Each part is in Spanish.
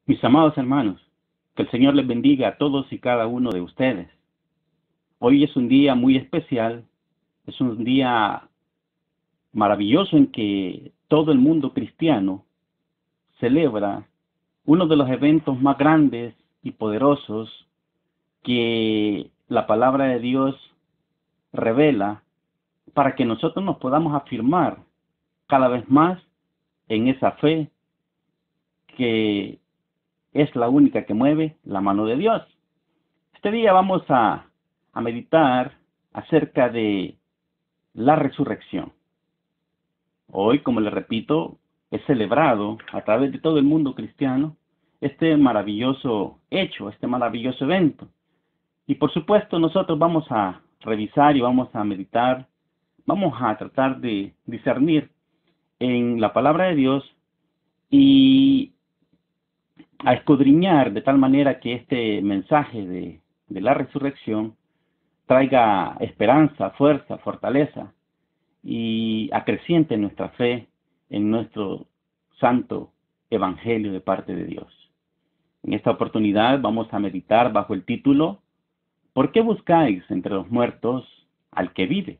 Mis amados hermanos, que el Señor les bendiga a todos y cada uno de ustedes. Hoy es un día muy especial, es un día maravilloso en que todo el mundo cristiano celebra uno de los eventos más grandes y poderosos que la palabra de Dios revela para que nosotros nos podamos afirmar cada vez más en esa fe que es la única que mueve la mano de Dios. Este día vamos a meditar acerca de la resurrección. Hoy, como les repito, es celebrado a través de todo el mundo cristiano este maravilloso hecho, este maravilloso evento. Y por supuesto nosotros vamos a revisar y vamos a meditar, vamos a tratar de discernir en la palabra de Dios y a escudriñar de tal manera que este mensaje de la resurrección traiga esperanza, fuerza, fortaleza y acreciente nuestra fe en nuestro santo evangelio de parte de Dios. En esta oportunidad vamos a meditar bajo el título ¿Por qué buscáis entre los muertos al que vive?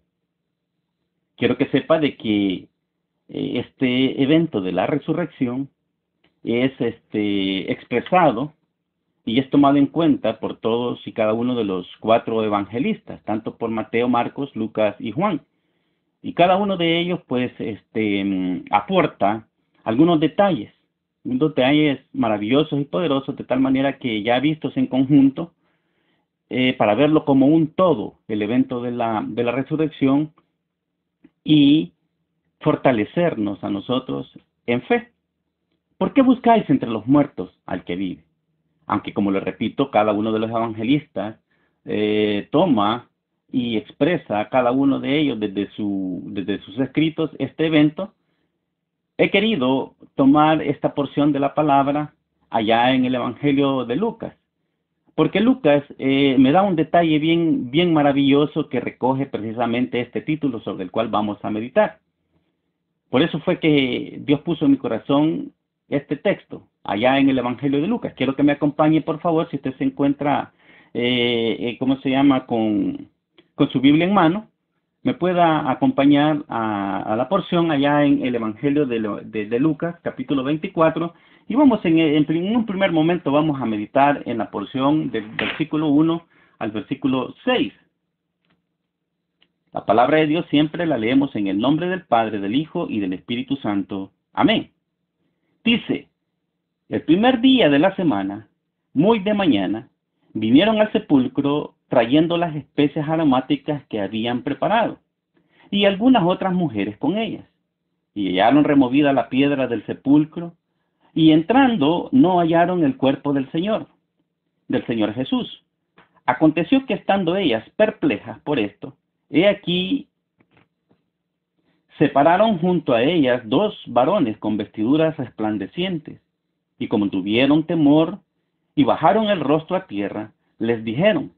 Quiero que sepa de que este evento de la resurrección es expresado y es tomado en cuenta por todos y cada uno de los 4 evangelistas, tanto por Mateo, Marcos, Lucas y Juan. Y cada uno de ellos, pues, aporta algunos detalles maravillosos y poderosos, de tal manera que ya vistos en conjunto, para verlo como un todo, el evento de la resurrección, y fortalecernos a nosotros en fe. ¿Por qué buscáis entre los muertos al que vive? Aunque, como les repito, cada uno de los evangelistas toma y expresa a cada uno de ellos desde sus escritos este evento, he querido tomar esta porción de la palabra allá en el Evangelio de Lucas, porque Lucas me da un detalle bien maravilloso que recoge precisamente este título sobre el cual vamos a meditar. Por eso fue que Dios puso en mi corazón este texto, allá en el Evangelio de Lucas. Quiero que me acompañe, por favor, si usted se encuentra, con su Biblia en mano, me pueda acompañar a la porción allá en el Evangelio de Lucas, capítulo 24, y vamos en un primer momento vamos a meditar en la porción del versículo 1 al versículo 6. La palabra de Dios siempre la leemos en el nombre del Padre, del Hijo y del Espíritu Santo. Amén. Dice, el primer día de la semana, muy de mañana, vinieron al sepulcro trayendo las especias aromáticas que habían preparado, y algunas otras mujeres con ellas. Y hallaron removida la piedra del sepulcro, y entrando no hallaron el cuerpo del Señor Jesús. Aconteció que estando ellas perplejas por esto, he aquí se pararon junto a ellas 2 varones con vestiduras resplandecientes, y como tuvieron temor y bajaron el rostro a tierra, les dijeron,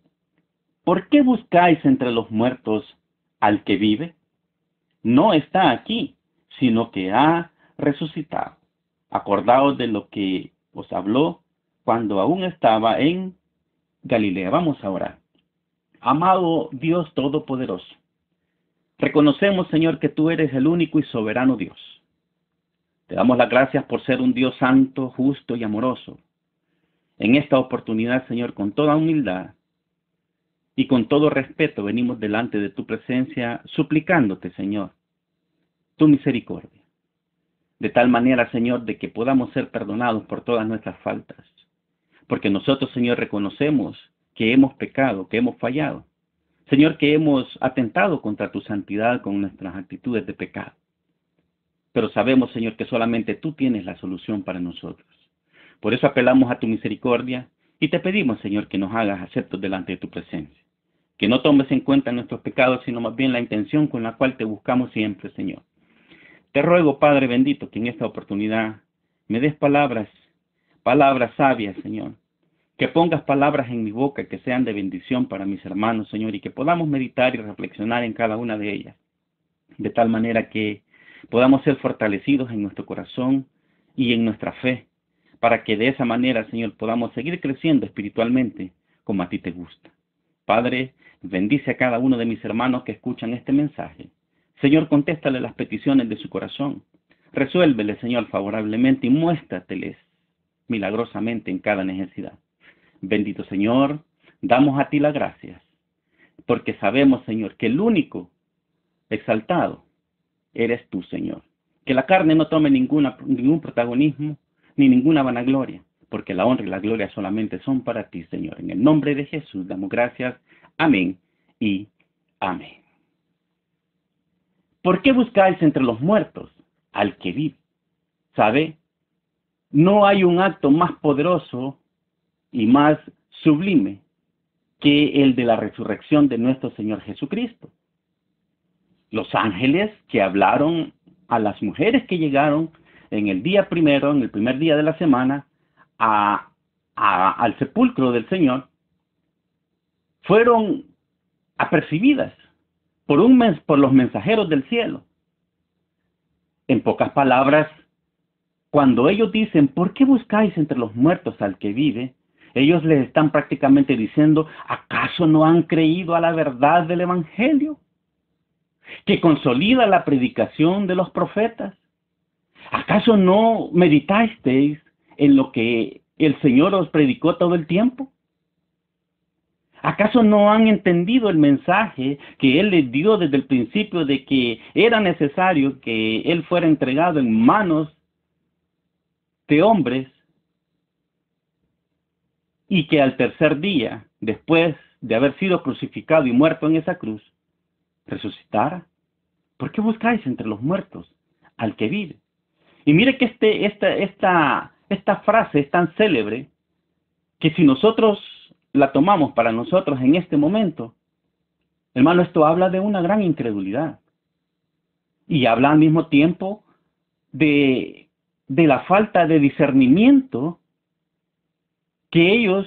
¿por qué buscáis entre los muertos al que vive? No está aquí, sino que ha resucitado. Acordaos de lo que os habló cuando aún estaba en Galilea. Vamos a orar. Amado Dios Todopoderoso, reconocemos, Señor, que tú eres el único y soberano Dios. Te damos las gracias por ser un Dios santo, justo y amoroso. En esta oportunidad, Señor, con toda humildad y con todo respeto, venimos delante de tu presencia suplicándote, Señor, tu misericordia. De tal manera, Señor, de que podamos ser perdonados por todas nuestras faltas. Porque nosotros, Señor, reconocemos que hemos pecado, que hemos fallado. Señor, que hemos atentado contra tu santidad con nuestras actitudes de pecado. Pero sabemos, Señor, que solamente tú tienes la solución para nosotros. Por eso apelamos a tu misericordia y te pedimos, Señor, que nos hagas aceptos delante de tu presencia. Que no tomes en cuenta nuestros pecados, sino más bien la intención con la cual te buscamos siempre, Señor. Te ruego, Padre bendito, que en esta oportunidad me des palabras sabias, Señor. Que pongas palabras en mi boca que sean de bendición para mis hermanos, Señor, y que podamos meditar y reflexionar en cada una de ellas. De tal manera que podamos ser fortalecidos en nuestro corazón y en nuestra fe, para que de esa manera, Señor, podamos seguir creciendo espiritualmente como a ti te gusta. Padre, bendice a cada uno de mis hermanos que escuchan este mensaje. Señor, contéstale las peticiones de su corazón. Resuélvele, Señor, favorablemente y muéstrateles milagrosamente en cada necesidad. Bendito Señor, damos a ti las gracias, porque sabemos, Señor, que el único exaltado eres tú, Señor. Que la carne no tome ningún protagonismo ni ninguna vanagloria, porque la honra y la gloria solamente son para ti, Señor. En el nombre de Jesús damos gracias. Amén y amén. ¿Por qué buscáis entre los muertos al que vive? ¿Sabe? No hay un acto más poderoso y más sublime que el de la resurrección de nuestro Señor Jesucristo. Los ángeles que hablaron a las mujeres que llegaron en el día primero, en el primer día de la semana, al sepulcro del Señor, fueron apercibidas por los mensajeros del cielo. En pocas palabras, cuando ellos dicen, ¿por qué buscáis entre los muertos al que vive? Ellos les están prácticamente diciendo, ¿acaso no han creído a la verdad del Evangelio, que consolida la predicación de los profetas? ¿Acaso no meditasteis en lo que el Señor os predicó todo el tiempo? ¿Acaso no han entendido el mensaje que Él les dio desde el principio de que era necesario que Él fuera entregado en manos de hombres y que al tercer día, después de haber sido crucificado y muerto en esa cruz, resucitara? ¿Por qué buscáis entre los muertos al que vive? Y mire que esta frase es tan célebre que si nosotros la tomamos para nosotros en este momento, hermano, esto habla de una gran incredulidad. Y habla al mismo tiempo de la falta de discernimiento que ellos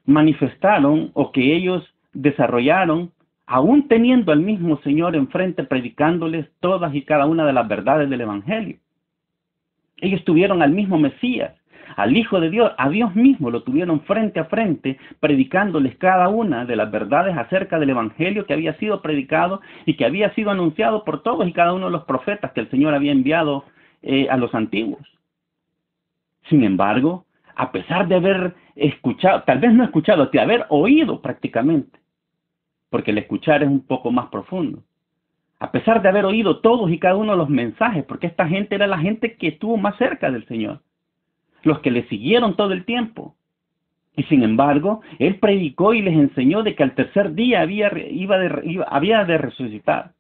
manifestaron o que ellos desarrollaron, aún teniendo al mismo Señor enfrente, predicándoles todas y cada una de las verdades del Evangelio. Ellos tuvieron al mismo Mesías, al Hijo de Dios, a Dios mismo, lo tuvieron frente a frente, predicándoles cada una de las verdades acerca del Evangelio que había sido predicado y que había sido anunciado por todos y cada uno de los profetas que el Señor había enviado a los antiguos. Sin embargo, a pesar de haber escuchado, tal vez no escuchado, de haber oído prácticamente, porque el escuchar es un poco más profundo, a pesar de haber oído todos y cada uno de los mensajes, porque esta gente era la gente que estuvo más cerca del Señor, los que le siguieron todo el tiempo. Y sin embargo, Él predicó y les enseñó de que al tercer día había de resucitar.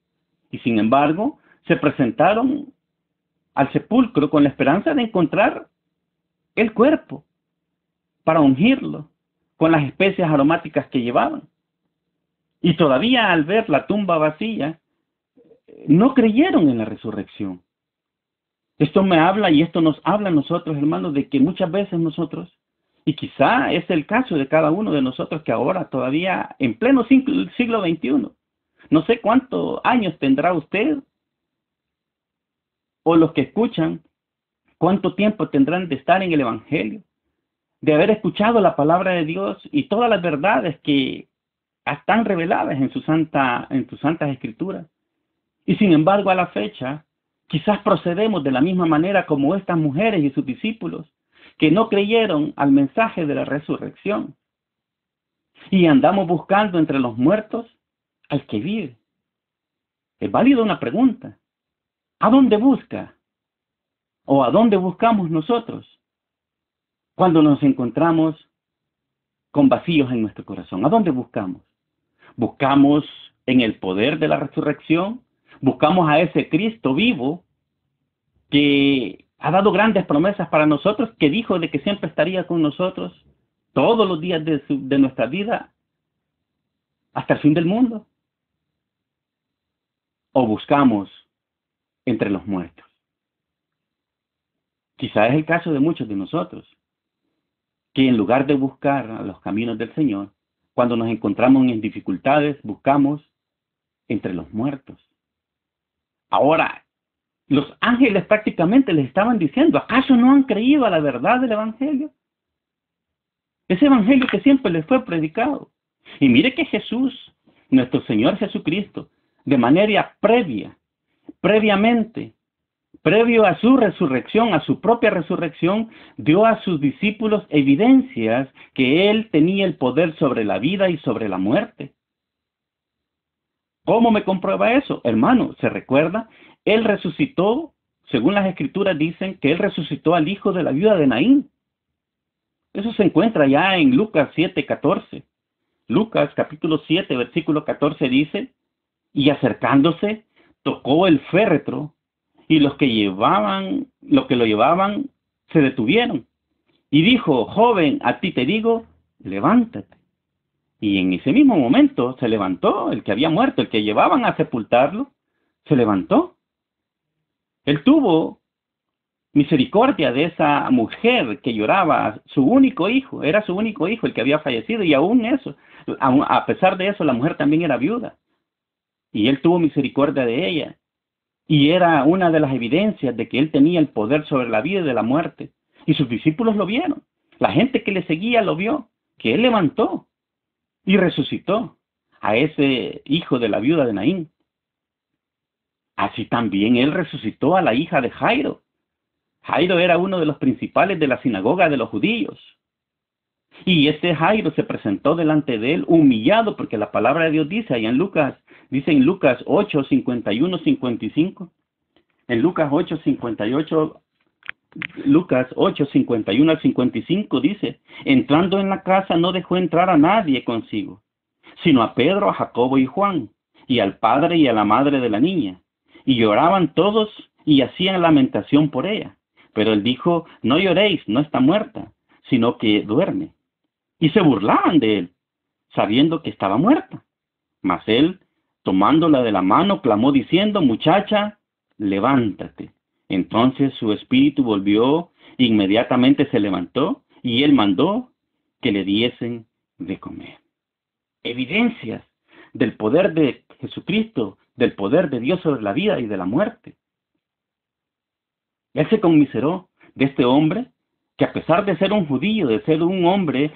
Y sin embargo, se presentaron al sepulcro con la esperanza de encontrar el cuerpo para ungirlo con las especias aromáticas que llevaban. Y todavía al ver la tumba vacía, no creyeron en la resurrección. Esto me habla y esto nos habla a nosotros, hermanos, de que muchas veces nosotros, y quizá es el caso de cada uno de nosotros que ahora todavía en pleno siglo XXI, no sé cuántos años tendrá usted o los que escuchan, cuánto tiempo tendrán de estar en el Evangelio, de haber escuchado la palabra de Dios y todas las verdades que están reveladas en sus santas escrituras. Y sin embargo, a la fecha, quizás procedemos de la misma manera como estas mujeres y sus discípulos, que no creyeron al mensaje de la resurrección. Y andamos buscando entre los muertos al que vive. Es válida una pregunta. ¿A dónde busca? ¿O a dónde buscamos nosotros cuando nos encontramos con vacíos en nuestro corazón? ¿A dónde buscamos? ¿Buscamos en el poder de la resurrección? ¿Buscamos a ese Cristo vivo que ha dado grandes promesas para nosotros, que dijo de que siempre estaría con nosotros todos los días de nuestra vida hasta el fin del mundo? ¿O buscamos entre los muertos? Quizá es el caso de muchos de nosotros, que en lugar de buscar a los caminos del Señor, cuando nos encontramos en dificultades, buscamos entre los muertos. Ahora, Los ángeles prácticamente les estaban diciendo, ¿acaso no han creído a la verdad del Evangelio? Ese Evangelio que siempre les fue predicado. Y mire que Jesús, nuestro Señor Jesucristo, de manera previamente, previo a su resurrección, a su propia resurrección, dio a sus discípulos evidencias que Él tenía el poder sobre la vida y sobre la muerte. ¿Cómo me comprueba eso? Hermano, ¿se recuerda? Él resucitó, según las Escrituras dicen, que Él resucitó al hijo de la viuda de Naín. Eso se encuentra ya en Lucas 7:14. Lucas capítulo 7, versículo 14 dice, y acercándose, tocó el féretro, y los que lo llevaban, se detuvieron. Y dijo, joven, a ti te digo, levántate. Y en ese mismo momento se levantó el que había muerto, el que llevaban a sepultarlo, se levantó. Él tuvo misericordia de esa mujer que lloraba, su único hijo, era su único hijo el que había fallecido, y a pesar de eso, la mujer también era viuda. Y él tuvo misericordia de ella. Y era una de las evidencias de que él tenía el poder sobre la vida y de la muerte. Y sus discípulos lo vieron. La gente que le seguía lo vio, que él levantó y resucitó a ese hijo de la viuda de Naín. Así también él resucitó a la hija de Jairo. Jairo era uno de los principales de la sinagoga de los judíos. Y ese Jairo se presentó delante de él humillado, porque la palabra de Dios dice allá en Lucas, dice en Lucas 8, 51, 55. En Lucas 8, 58, Lucas 8, 51 al 55 dice, entrando en la casa no dejó entrar a nadie consigo, sino a Pedro, a Jacobo y Juan, y al padre y a la madre de la niña. Y lloraban todos y hacían lamentación por ella. Pero él dijo, no lloréis, no está muerta, sino que duerme. Y se burlaban de él, sabiendo que estaba muerta. Mas él, tomándola de la mano, clamó diciendo, muchacha, levántate. Entonces su espíritu volvió, inmediatamente se levantó, y él mandó que le diesen de comer. Evidencias del poder de Jesucristo, del poder de Dios sobre la vida y de la muerte. Él se conmiseró de este hombre que, a pesar de ser un judío, de ser un hombre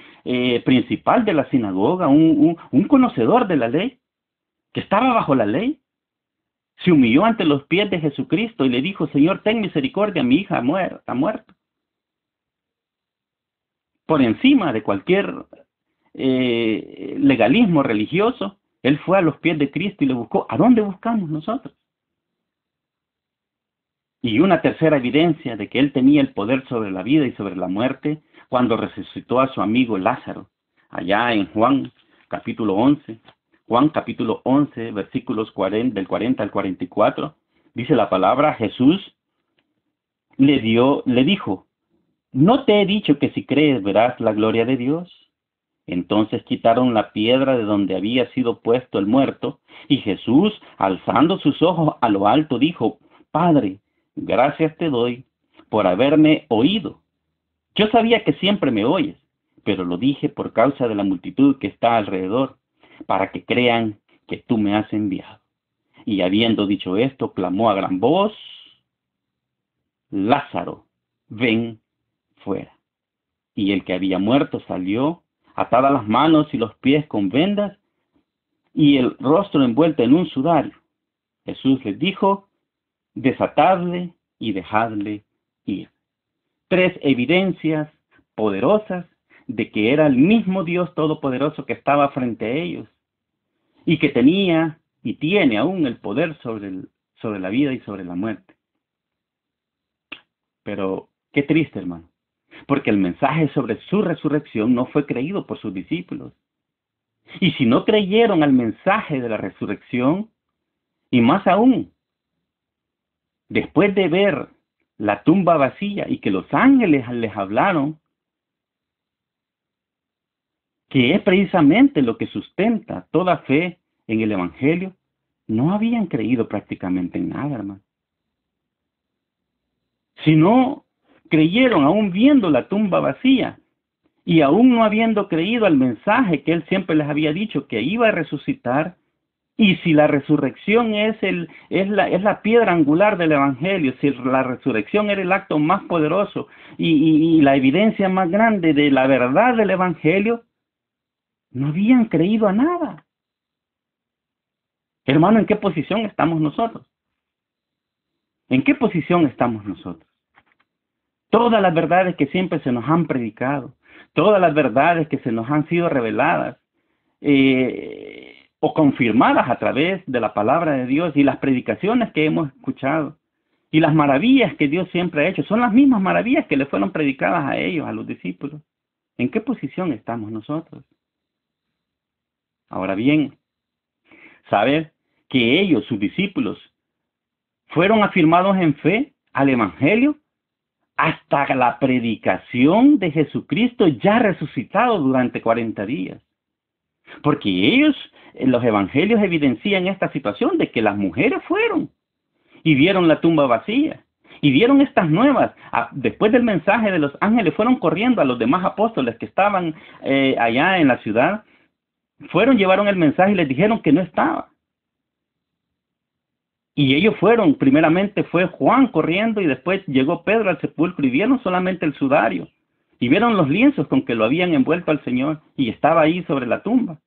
principal de la sinagoga, un conocedor de la ley, que estaba bajo la ley, se humilló ante los pies de Jesucristo y le dijo, Señor, ten misericordia, mi hija ha muerto. Por encima de cualquier legalismo religioso, él fue a los pies de Cristo y le buscó. ¿A dónde buscamos nosotros? Y una tercera evidencia de que él tenía el poder sobre la vida y sobre la muerte, cuando resucitó a su amigo Lázaro, allá en Juan capítulo 11. Juan capítulo 11, versículos del 40 al 44, dice la palabra, Jesús le dijo, ¿no te he dicho que si crees verás la gloria de Dios? Entonces quitaron la piedra de donde había sido puesto el muerto, y Jesús, alzando sus ojos a lo alto, dijo, Padre, gracias te doy por haberme oído. Yo sabía que siempre me oyes, pero lo dije por causa de la multitud que está alrededor, para que crean que tú me has enviado. Y habiendo dicho esto, clamó a gran voz, Lázaro, ven fuera. Y el que había muerto salió, atadas las manos y los pies con vendas, y el rostro envuelto en un sudario. Jesús les dijo, desatadle y dejadle ir. 3 evidencias poderosas de que era el mismo Dios Todopoderoso que estaba frente a ellos y que tenía y tiene aún el poder sobre la vida y sobre la muerte. Pero qué triste, hermano, porque el mensaje sobre su resurrección no fue creído por sus discípulos. Y si no creyeron al mensaje de la resurrección, y más aún, después de ver la tumba vacía y que los ángeles les hablaron, que es precisamente lo que sustenta toda fe en el Evangelio, no habían creído prácticamente en nada, hermano. Si no creyeron, aún viendo la tumba vacía, y aún no habiendo creído al mensaje que él siempre les había dicho, que iba a resucitar, Y si la resurrección es la piedra angular del Evangelio, si la resurrección era el acto más poderoso y la evidencia más grande de la verdad del Evangelio, no habían creído a nada. Hermano, ¿en qué posición estamos nosotros? ¿En qué posición estamos nosotros? Todas las verdades que siempre se nos han predicado, todas las verdades que se nos han sido reveladas, o confirmadas a través de la palabra de Dios y las predicaciones que hemos escuchado y las maravillas que Dios siempre ha hecho, son las mismas maravillas que le fueron predicadas a ellos, a los discípulos. ¿En qué posición estamos nosotros? Ahora bien, saber que ellos, sus discípulos, fueron afirmados en fe al Evangelio hasta la predicación de Jesucristo ya resucitado durante 40 días. Porque ellos, en los evangelios evidencian esta situación de que las mujeres fueron y vieron la tumba vacía y vieron estas nuevas. Después del mensaje de los ángeles fueron corriendo a los demás apóstoles que estaban allá en la ciudad. Llevaron el mensaje y les dijeron que no estaba. Y ellos fueron, primeramente fue Juan corriendo y después llegó Pedro al sepulcro y vieron solamente el sudario. Y vieron los lienzos con que lo habían envuelto al Señor y estaba ahí sobre la tumba.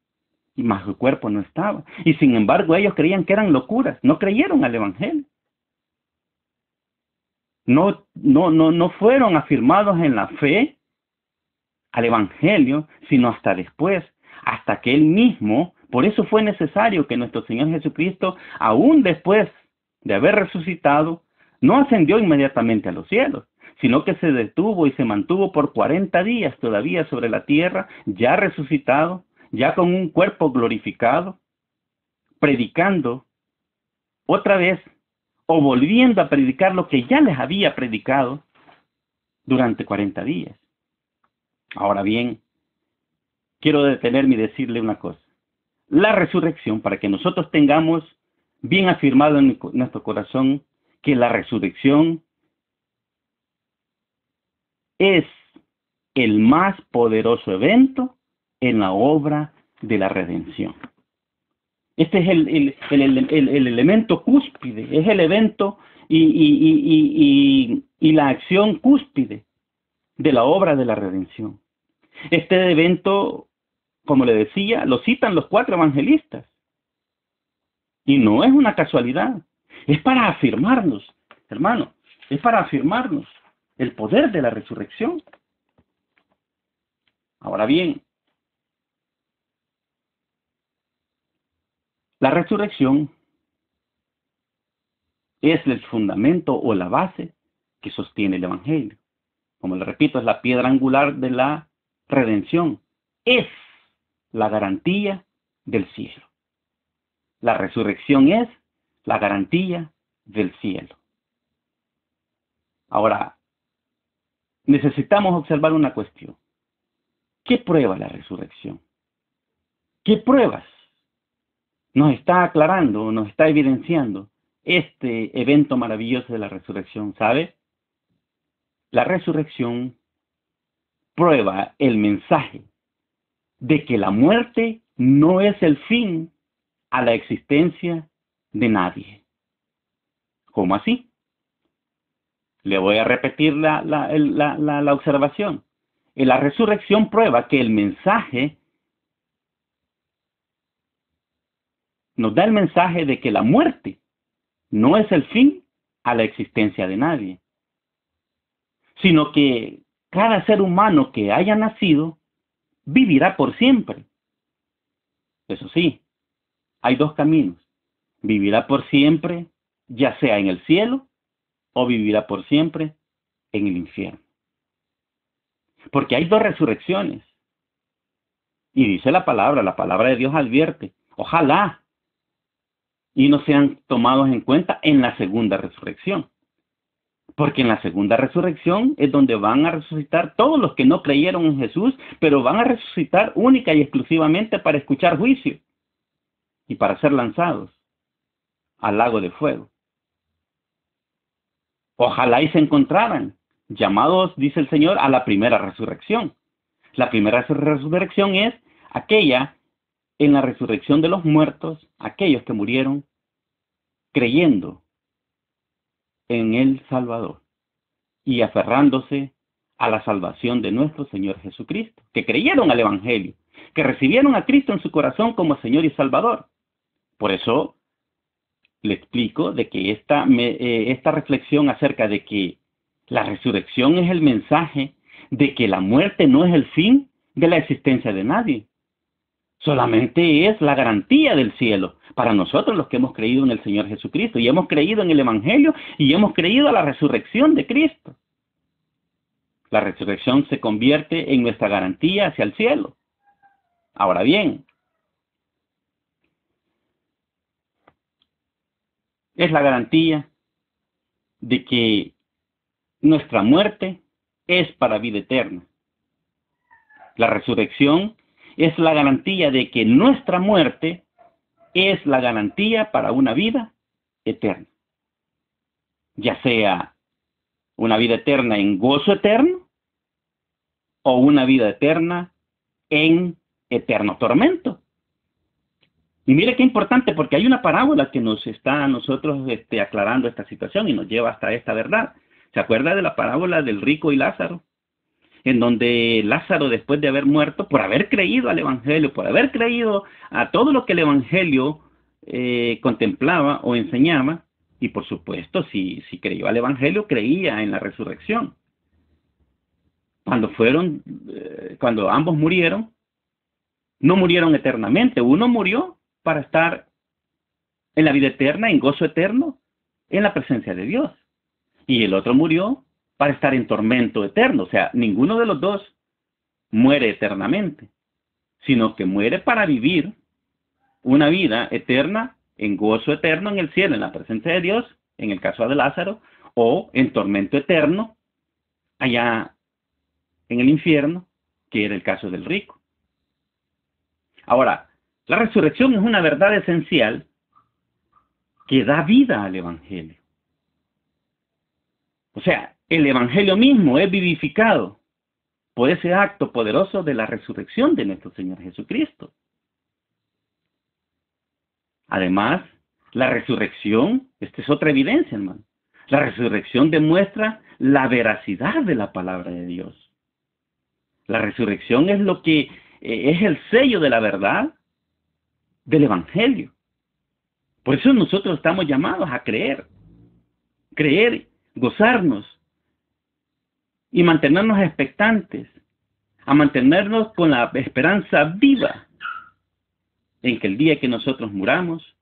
Y más su cuerpo no estaba. Y sin embargo ellos creían que eran locuras. No creyeron al Evangelio. No fueron afirmados en la fe al Evangelio, sino hasta después, hasta que Él mismo. Por eso fue necesario que nuestro Señor Jesucristo, aún después de haber resucitado, no ascendió inmediatamente a los cielos, sino que se detuvo y se mantuvo por 40 días todavía sobre la tierra, ya resucitado, ya con un cuerpo glorificado, predicando otra vez, o volviendo a predicar lo que ya les había predicado durante 40 días. Ahora bien, quiero detenerme y decirle una cosa. La resurrección, para que nosotros tengamos bien afirmado en nuestro corazón que la resurrección es el más poderoso evento en la obra de la redención. Este es el elemento cúspide, es el evento y la acción cúspide de la obra de la redención. Este evento, como le decía, lo citan los 4 evangelistas. Y no es una casualidad, es para afirmarnos, hermano, es para afirmarnos el poder de la resurrección. Ahora bien, la resurrección es el fundamento o la base que sostiene el Evangelio. Como le repito, es la piedra angular de la redención. Es la garantía del cielo. La resurrección es la garantía del cielo. Ahora, necesitamos observar una cuestión. ¿Qué prueba la resurrección? ¿Qué pruebas nos está aclarando, nos está evidenciando este evento maravilloso de la resurrección? ¿Sabe? La resurrección prueba el mensaje de que la muerte no es el fin a la existencia de nadie. ¿Cómo así? Le voy a repetir la observación. La resurrección prueba que el mensaje nos da el mensaje de que la muerte no es el fin a la existencia de nadie, sino que cada ser humano que haya nacido vivirá por siempre. Eso sí, hay 2 caminos. Vivirá por siempre, ya sea en el cielo, o vivirá por siempre en el infierno. Porque hay 2 resurrecciones. Y dice la palabra de Dios advierte, ojalá y no sean tomados en cuenta en la segunda resurrección. Porque en la segunda resurrección es donde van a resucitar todos los que no creyeron en Jesús, pero van a resucitar única y exclusivamente para escuchar juicio y para ser lanzados al lago de fuego. Ojalá y se encontraran llamados, dice el Señor, a la primera resurrección. La primera resurrección es aquella en la resurrección de los muertos aquellos que murieron creyendo en el Salvador y aferrándose a la salvación de nuestro Señor Jesucristo, que creyeron al Evangelio, que recibieron a Cristo en su corazón como Señor y Salvador. Por eso le explico de que esta reflexión acerca de que la resurrección es el mensaje de que la muerte no es el fin de la existencia de nadie. Solamente es la garantía del cielo para nosotros los que hemos creído en el Señor Jesucristo y hemos creído en el Evangelio y hemos creído a la resurrección de Cristo. La resurrección se convierte en nuestra garantía hacia el cielo. Ahora bien, es la garantía de que nuestra muerte es para vida eterna. La resurrección es la garantía de que nuestra muerte es la garantía para una vida eterna. Ya sea una vida eterna en gozo eterno o una vida eterna en eterno tormento. Y mire qué importante, porque hay una parábola que nos está a nosotros aclarando esta situación y nos lleva hasta esta verdad. ¿Se acuerda de la parábola del rico y Lázaro? En donde Lázaro, después de haber muerto, por haber creído al Evangelio, por haber creído a todo lo que el Evangelio contemplaba o enseñaba, y por supuesto, si creyó al Evangelio, creía en la resurrección. Cuando ambos murieron, no murieron eternamente. Uno murió para estar en la vida eterna, en gozo eterno, en la presencia de Dios. Y el otro murió para estar en tormento eterno. O sea, ninguno de los dos muere eternamente, sino que muere para vivir una vida eterna en gozo eterno en el cielo, en la presencia de Dios, en el caso de Lázaro, o en tormento eterno allá en el infierno, que era el caso del rico. Ahora, la resurrección es una verdad esencial que da vida al Evangelio. O sea, el Evangelio mismo es vivificado por ese acto poderoso de la resurrección de nuestro Señor Jesucristo. Además, la resurrección, esta es otra evidencia, hermano. La resurrección demuestra la veracidad de la palabra de Dios. La resurrección es lo que es el sello de la verdad del Evangelio. Por eso nosotros estamos llamados a creer, gozarnos y mantenernos expectantes, a mantenernos con la esperanza viva en que el día que nosotros muramos,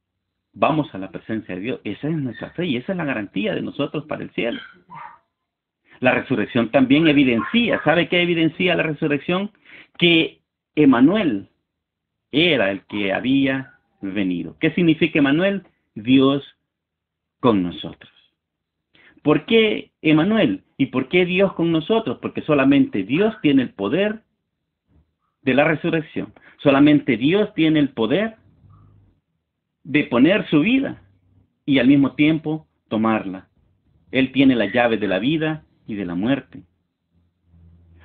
vamos a la presencia de Dios. Esa es nuestra fe y esa es la garantía de nosotros para el cielo. La resurrección también evidencia, ¿sabe qué evidencia la resurrección? Que Emmanuel era el que había venido. ¿Qué significa Emmanuel? Dios con nosotros. ¿Por qué Emmanuel? ¿Y por qué Dios con nosotros? Porque solamente Dios tiene el poder de la resurrección. Solamente Dios tiene el poder de poner su vida y al mismo tiempo tomarla. Él tiene las llaves de la vida y de la muerte.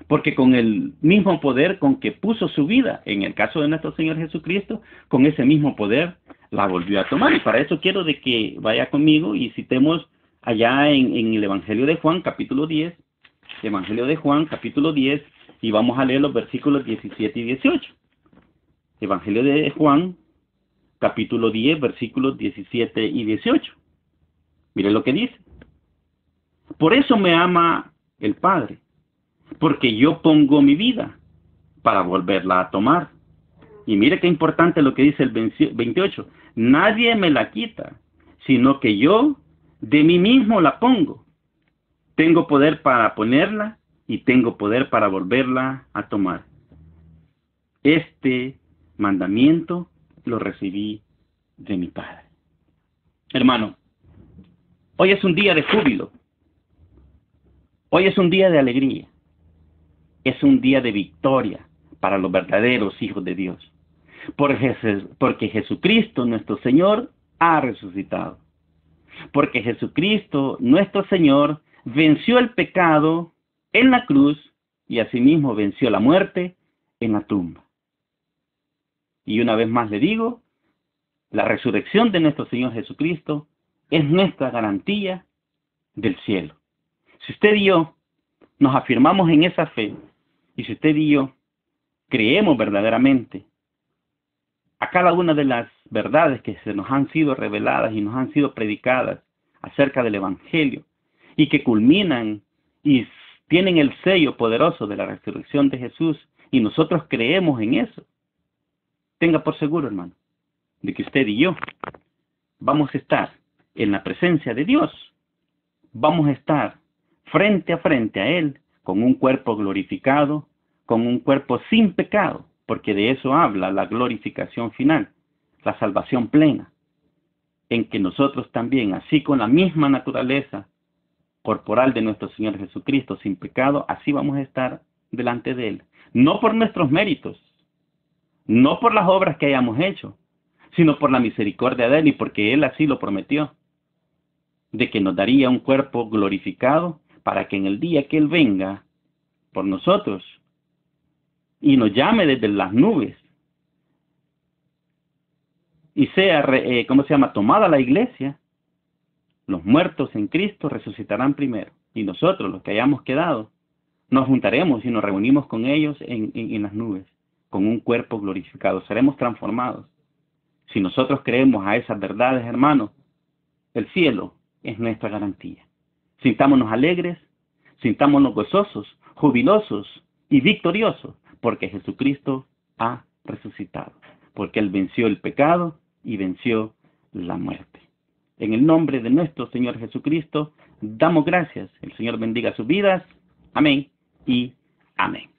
Porque con el mismo poder con que puso su vida, en el caso de nuestro Señor Jesucristo, con ese mismo poder la volvió a tomar. Y para eso quiero de que vaya conmigo y citemos allá en el Evangelio de Juan, capítulo 10, Evangelio de Juan, capítulo 10, y vamos a leer los versículos 17 y 18. Evangelio de Juan, capítulo 10, versículos 17 y 18. Mire lo que dice. Por eso me ama el Padre, porque yo pongo mi vida para volverla a tomar. Y mire qué importante lo que dice el 28. Nadie me la quita, sino que yo de mí mismo la pongo. Tengo poder para ponerla y tengo poder para volverla a tomar. Este mandamiento lo recibí de mi Padre. Hermano, hoy es un día de júbilo. Hoy es un día de alegría. Es un día de victoria para los verdaderos hijos de Dios. Porque Jesucristo, nuestro Señor, ha resucitado. Porque Jesucristo, nuestro Señor, venció el pecado en la cruz y asimismo venció la muerte en la tumba. Y una vez más le digo, la resurrección de nuestro Señor Jesucristo es nuestra garantía del cielo. Si usted y yo nos afirmamos en esa fe, y si usted y yo creemos verdaderamente a cada una de las verdades que se nos han sido reveladas y nos han sido predicadas acerca del Evangelio, y que culminan y tienen el sello poderoso de la resurrección de Jesús, y nosotros creemos en eso, tenga por seguro, hermano, de que usted y yo vamos a estar en la presencia de Dios, vamos a estar frente a Él, con un cuerpo glorificado, con un cuerpo sin pecado, porque de eso habla la glorificación final, la salvación plena, en que nosotros también, así con la misma naturaleza corporal de nuestro Señor Jesucristo, sin pecado, así vamos a estar delante de Él. No por nuestros méritos, no por las obras que hayamos hecho, sino por la misericordia de Él y porque Él así lo prometió, de que nos daría un cuerpo glorificado para que en el día que Él venga por nosotros y nos llame desde las nubes y sea, tomada la iglesia, los muertos en Cristo resucitarán primero y nosotros, los que hayamos quedado, nos juntaremos y nos reunimos con ellos en las nubes, con un cuerpo glorificado, seremos transformados. Si nosotros creemos a esas verdades, hermanos, el cielo es nuestra garantía. Sintámonos alegres, sintámonos gozosos, jubilosos y victoriosos, porque Jesucristo ha resucitado, porque Él venció el pecado y venció la muerte. En el nombre de nuestro Señor Jesucristo, damos gracias. El Señor bendiga sus vidas. Amén y amén.